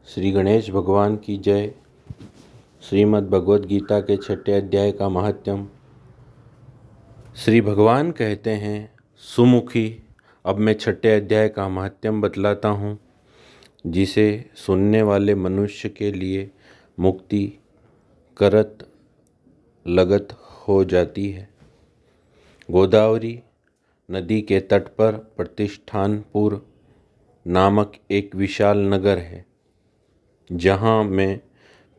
श्री गणेश भगवान की जय। श्रीमद् भगवद गीता के 6 अध्याय का महात्म्य। श्री भगवान कहते हैं, सुमुखी, अब मैं 6 अध्याय का महात्म्य बतलाता हूँ, जिसे सुनने वाले मनुष्य के लिए मुक्ति करत लगत हो जाती है। गोदावरी नदी के तट पर प्रतिष्ठानपुर नामक एक विशाल नगर है, जहाँ मैं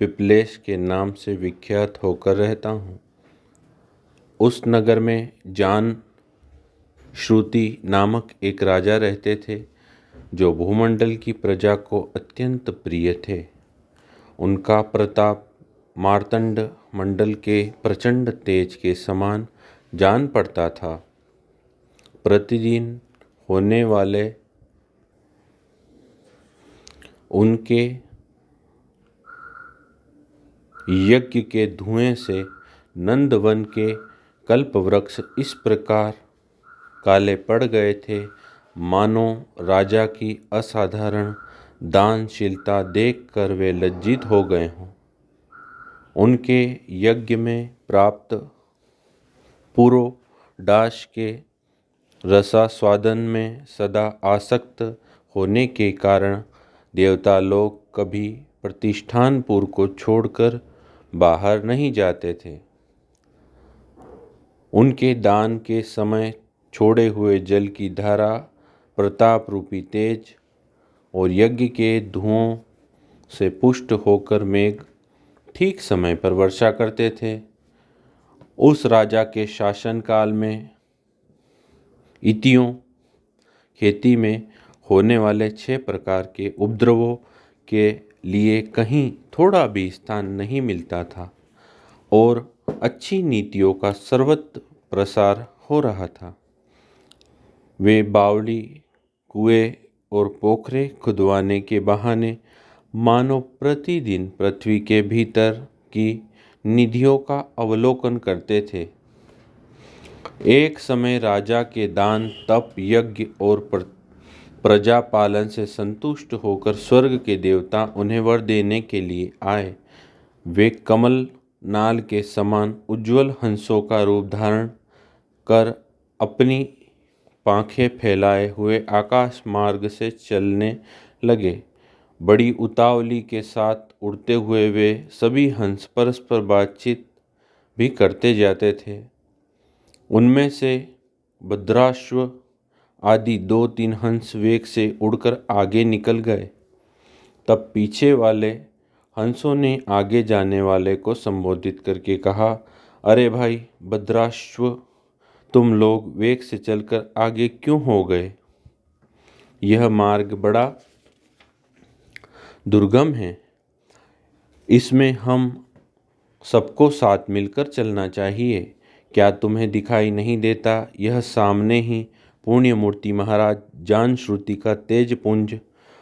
पिपलेश के नाम से विख्यात होकर रहता हूँ। उस नगर में जान श्रुति नामक एक राजा रहते थे, जो भूमंडल की प्रजा को अत्यंत प्रिय थे। उनका प्रताप मार्तंड मंडल के प्रचंड तेज के समान जान पड़ता था। प्रतिदिन होने वाले उनके यज्ञ के धुएं से नंदवन के कल्प वृक्ष इस प्रकार काले पड़ गए थे, मानो राजा की असाधारण दानशीलता देखकर वे लज्जित हो गए हों। उनके यज्ञ में प्राप्त पुरोडाश के रसास्वादन में सदा आसक्त होने के कारण देवता लोग कभी प्रतिष्ठानपुर को छोड़कर बाहर नहीं जाते थे। उनके दान के समय छोड़े हुए जल की धारा, प्रताप रूपी तेज और यज्ञ के धुओं से पुष्ट होकर मेघ ठीक समय पर वर्षा करते थे। उस राजा के शासनकाल में इतियों खेती में होने वाले 6 प्रकार के उपद्रवों के लिए कहीं थोड़ा भी स्थान नहीं मिलता था और अच्छी नीतियों का सर्वत्र प्रसार हो रहा था। वे बावड़ी, कुएं और पोखरे खुदवाने के बहाने मानो प्रतिदिन पृथ्वी के भीतर की निधियों का अवलोकन करते थे। एक समय राजा के दान, तप, यज्ञ और प्रजा पालन से संतुष्ट होकर स्वर्ग के देवता उन्हें वर देने के लिए आए। वे कमल नाल के समान उज्ज्वल हंसों का रूप धारण कर अपनी पांखें फैलाए हुए आकाश मार्ग से चलने लगे। बड़ी उतावली के साथ उड़ते हुए वे सभी हंस परस्पर बातचीत भी करते जाते थे। उनमें से भद्राश्व आदि 2-3 हंस वेग से उड़कर आगे निकल गए। तब पीछे वाले हंसों ने आगे जाने वाले को संबोधित करके कहा, अरे भाई भद्राश्व, तुम लोग वेग से चलकर आगे क्यों हो गए? यह मार्ग बड़ा दुर्गम है। इसमें हम सबको साथ मिलकर चलना चाहिए। क्या तुम्हें दिखाई नहीं देता, यह सामने ही पुण्य मूर्ति महाराज जान श्रुति का तेज पुंज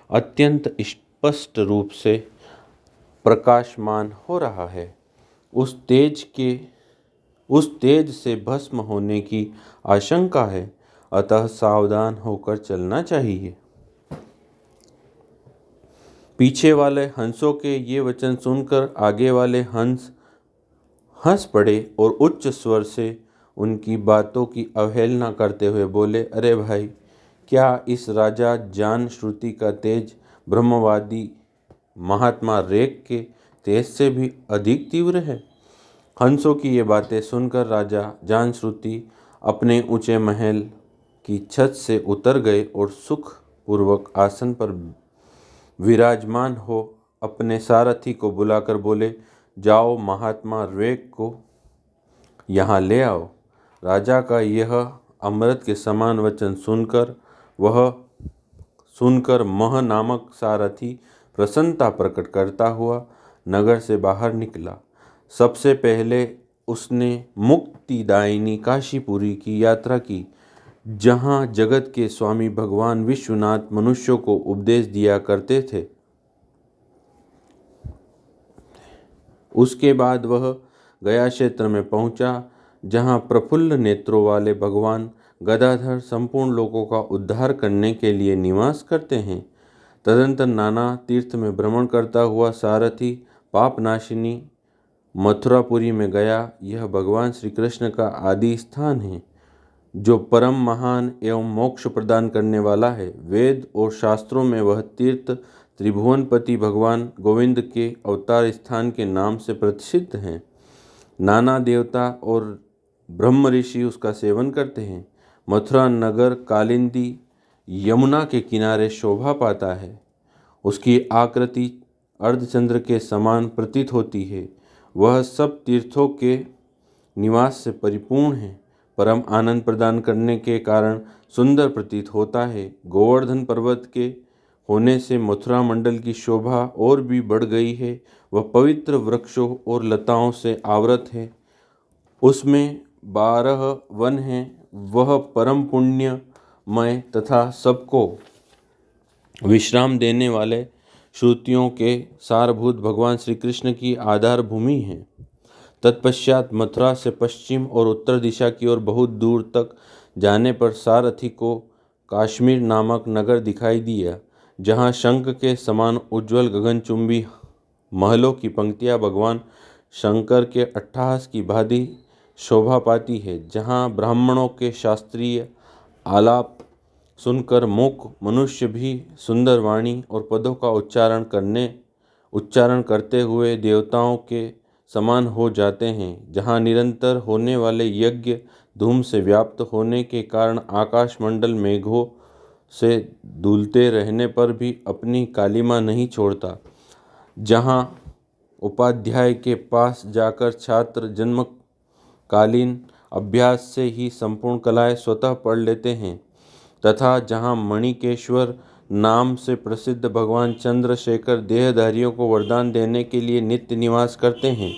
अत्यंत स्पष्ट रूप से प्रकाशमान हो रहा है। उस तेज से भस्म होने की आशंका है, अतः सावधान होकर चलना चाहिए। पीछे वाले हंसों के ये वचन सुनकर आगे वाले हंस पड़े और उच्च स्वर से उनकी बातों की अवहेलना करते हुए बोले, अरे भाई, क्या इस राजा जान श्रुति का तेज ब्रह्मवादी महात्मा रेख के तेज से भी अधिक तीव्र है? हंसों की ये बातें सुनकर राजा जान श्रुति अपने ऊंचे महल की छत से उतर गए और सुख पूर्वक आसन पर विराजमान हो अपने सारथी को बुलाकर बोले, जाओ महात्मा रेख को यहाँ ले आओ। राजा का यह अमृत के समान वचन सुनकर मह नामक सारथी प्रसन्नता प्रकट करता हुआ नगर से बाहर निकला। सबसे पहले उसने मुक्तिदायिनी काशीपुरी की यात्रा की, जहाँ जगत के स्वामी भगवान विश्वनाथ मनुष्यों को उपदेश दिया करते थे। उसके बाद वह गया क्षेत्र में पहुंचा, जहाँ प्रफुल्ल नेत्रों वाले भगवान गदाधर संपूर्ण लोगों का उद्धार करने के लिए निवास करते हैं तदंतर नाना तीर्थ में भ्रमण करता हुआ सारथी पापनाशिनी मथुरापुरी में गया। यह भगवान श्री कृष्ण का आदि स्थान है, जो परम महान एवं मोक्ष प्रदान करने वाला है। वेद और शास्त्रों में वह तीर्थ त्रिभुवनपति भगवान गोविंद के अवतार स्थान के नाम से प्रसिद्ध हैं। नाना देवता और ब्रह्म ऋषि उसका सेवन करते हैं। मथुरा नगर कालिंदी यमुना के किनारे शोभा पाता है। उसकी आकृति अर्धचंद्र के समान प्रतीत होती है। वह सब तीर्थों के निवास से परिपूर्ण है। परम आनंद प्रदान करने के कारण सुंदर प्रतीत होता है। गोवर्धन पर्वत के होने से मथुरा मंडल की शोभा और भी बढ़ गई है। वह पवित्र वृक्षों और लताओं से आवृत है। उसमें 12 वन हैं। वह परम पुण्यमय तथा सबको विश्राम देने वाले श्रुतियों के सारभूत भगवान श्री कृष्ण की आधार भूमि है। तत्पश्चात मथुरा से पश्चिम और उत्तर दिशा की ओर बहुत दूर तक जाने पर सारथी को काश्मीर नामक नगर दिखाई दिया, जहाँ शंख के समान उज्ज्वल गगनचुंबी महलों की पंक्तियाँ भगवान शंकर के अट्टहास की भांति शोभा पाती है। जहाँ ब्राह्मणों के शास्त्रीय आलाप सुनकर मूक मनुष्य भी सुंदर वाणी और पदों का उच्चारण करते हुए देवताओं के समान हो जाते हैं। जहाँ निरंतर होने वाले यज्ञ धूम से व्याप्त होने के कारण आकाशमंडल मेघों से धुलते रहने पर भी अपनी कालिमा नहीं छोड़ता। जहाँ उपाध्याय के पास जाकर छात्र जन्मकालीन अभ्यास से ही संपूर्ण कलाएं स्वतः पढ़ लेते हैं, तथा जहाँ मणिकेश्वर नाम से प्रसिद्ध भगवान चंद्रशेखर देहधारियों को वरदान देने के लिए नित्य निवास करते हैं।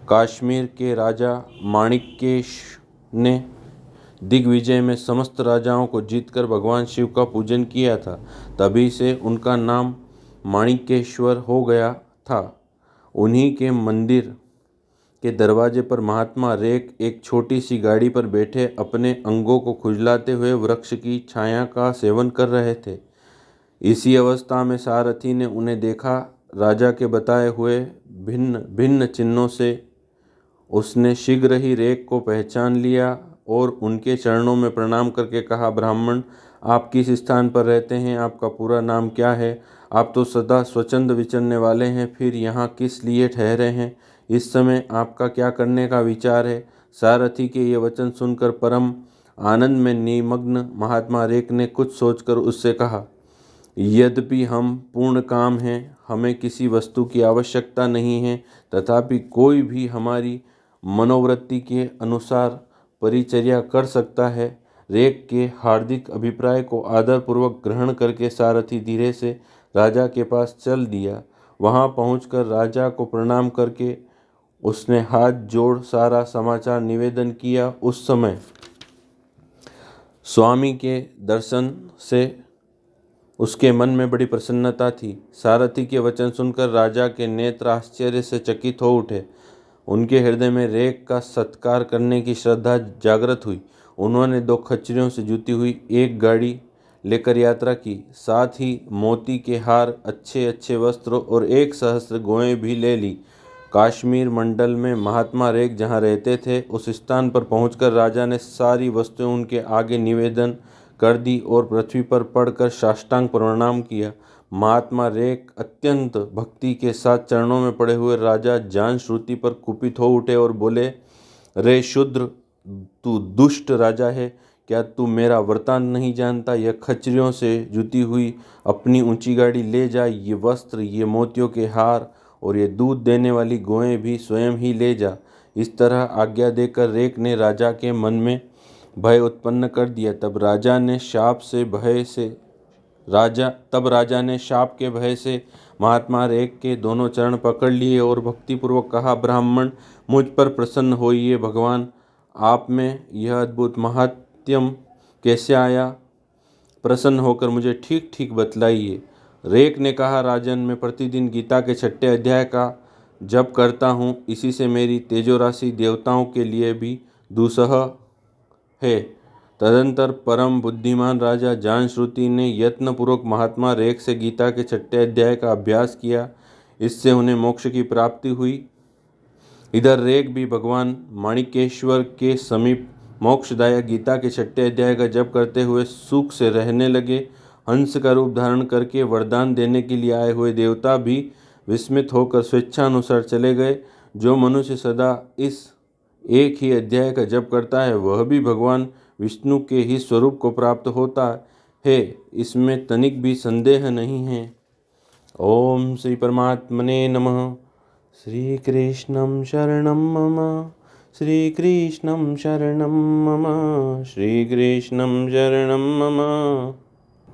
काश्मीर के राजा माणिक्येश ने दिग्विजय में समस्त राजाओं को जीतकर भगवान शिव का पूजन किया था। तभी से उनका नाम माणिक्येश्वर हो गया था। उन्हीं के मंदिर के दरवाजे पर महात्मा रेक एक छोटी सी गाड़ी पर बैठे अपने अंगों को खुजलाते हुए वृक्ष की छाया का सेवन कर रहे थे। इसी अवस्था में सारथी ने उन्हें देखा। राजा के बताए हुए भिन्न भिन्न चिन्हों से उसने शीघ्र ही रेक को पहचान लिया और उनके चरणों में प्रणाम करके कहा, ब्राह्मण, आप किस स्थान पर रहते हैं? आपका पूरा नाम क्या है? आप तो सदा स्वच्छंद विचरने वाले हैं, फिर यहाँ किस लिए ठहरे हैं? इस समय आपका क्या करने का विचार है? सारथी के ये वचन सुनकर परम आनंद में निमग्न महात्मा रेक ने कुछ सोचकर उससे कहा, यद्यपि हम पूर्ण काम हैं, हमें किसी वस्तु की आवश्यकता नहीं है, तथापि कोई भी हमारी मनोवृत्ति के अनुसार परिचर्या कर सकता है। रेक के हार्दिक अभिप्राय को आदरपूर्वक ग्रहण करके सारथी धीरे से राजा के पास चल दिया। वहां पहुंचकर राजा को प्रणाम करके उसने हाथ जोड़ सारा समाचार निवेदन किया। उस समय स्वामी के दर्शन से उसके मन में बड़ी प्रसन्नता थी। सारथी के वचन सुनकर राजा के नेत्र आश्चर्य से चकित हो उठे। उनके हृदय में रेक का सत्कार करने की श्रद्धा जागृत हुई। उन्होंने 2 खच्चरों से जुती हुई एक गाड़ी लेकर यात्रा की। साथ ही मोती के हार, अच्छे अच्छे वस्त्र और 1 सहस्त्र गौएं भी ले ली। काश्मीर मंडल में महात्मा रेक जहाँ रहते थे, उस स्थान पर पहुंचकर राजा ने सारी वस्तुएं उनके आगे निवेदन कर दी और पृथ्वी पर पड़कर साष्टांग प्रणाम किया। महात्मा रेक अत्यंत भक्ति के साथ चरणों में पड़े हुए राजा जान श्रुति पर कुपित हो उठे और बोले, रे शूद्र, तू दुष्ट राजा है, क्या तू मेरा वृतांत नहीं जानता? यह खच्चरियों से जुती हुई अपनी ऊंची गाड़ी ले जा। ये वस्त्र, ये मोतियों के हार और ये दूध देने वाली गौएं भी स्वयं ही ले जा। इस तरह आज्ञा देकर रेक ने राजा के मन में भय उत्पन्न कर दिया। तब राजा ने शाप के भय से महात्मा रेक के दोनों चरण पकड़ लिए और भक्तिपूर्वक कहा, ब्राह्मण, मुझ पर प्रसन्न होइए। भगवान, आप में यह अद्भुत महात्म्य कैसे आया? प्रसन्न होकर मुझे ठीक ठीक बतलाइए। रेक ने कहा, राजन, मैं प्रतिदिन गीता के 6ठे अध्याय का जप करता हूँ। इसी से मेरी तेजोराशि देवताओं के लिए भी दुस्सह है। तदंतर परम बुद्धिमान राजा जानश्रुति ने यत्नपूर्वक महात्मा रेख से गीता के 6ठे अध्याय का अभ्यास किया। इससे उन्हें मोक्ष की प्राप्ति हुई। इधर रेख भी भगवान माणिकेश्वर के समीप मोक्षदायक गीता के 6ठे अध्याय का जप करते हुए सुख से रहने लगे। हंस का रूप धारण करके वरदान देने के लिए आए हुए देवता भी विस्मित होकर स्वेच्छानुसार चले गए। जो मनुष्य सदा इस एक ही अध्याय का जप करता है वह भी भगवान विष्णु के ही स्वरूप को प्राप्त होता है, इसमें तनिक भी संदेह नहीं है। ओम श्री परमात्मने नमः। श्री कृष्णं शरणं मम, श्री कृष्णं शरणं मम, श्री कृष्णं शरणं मम।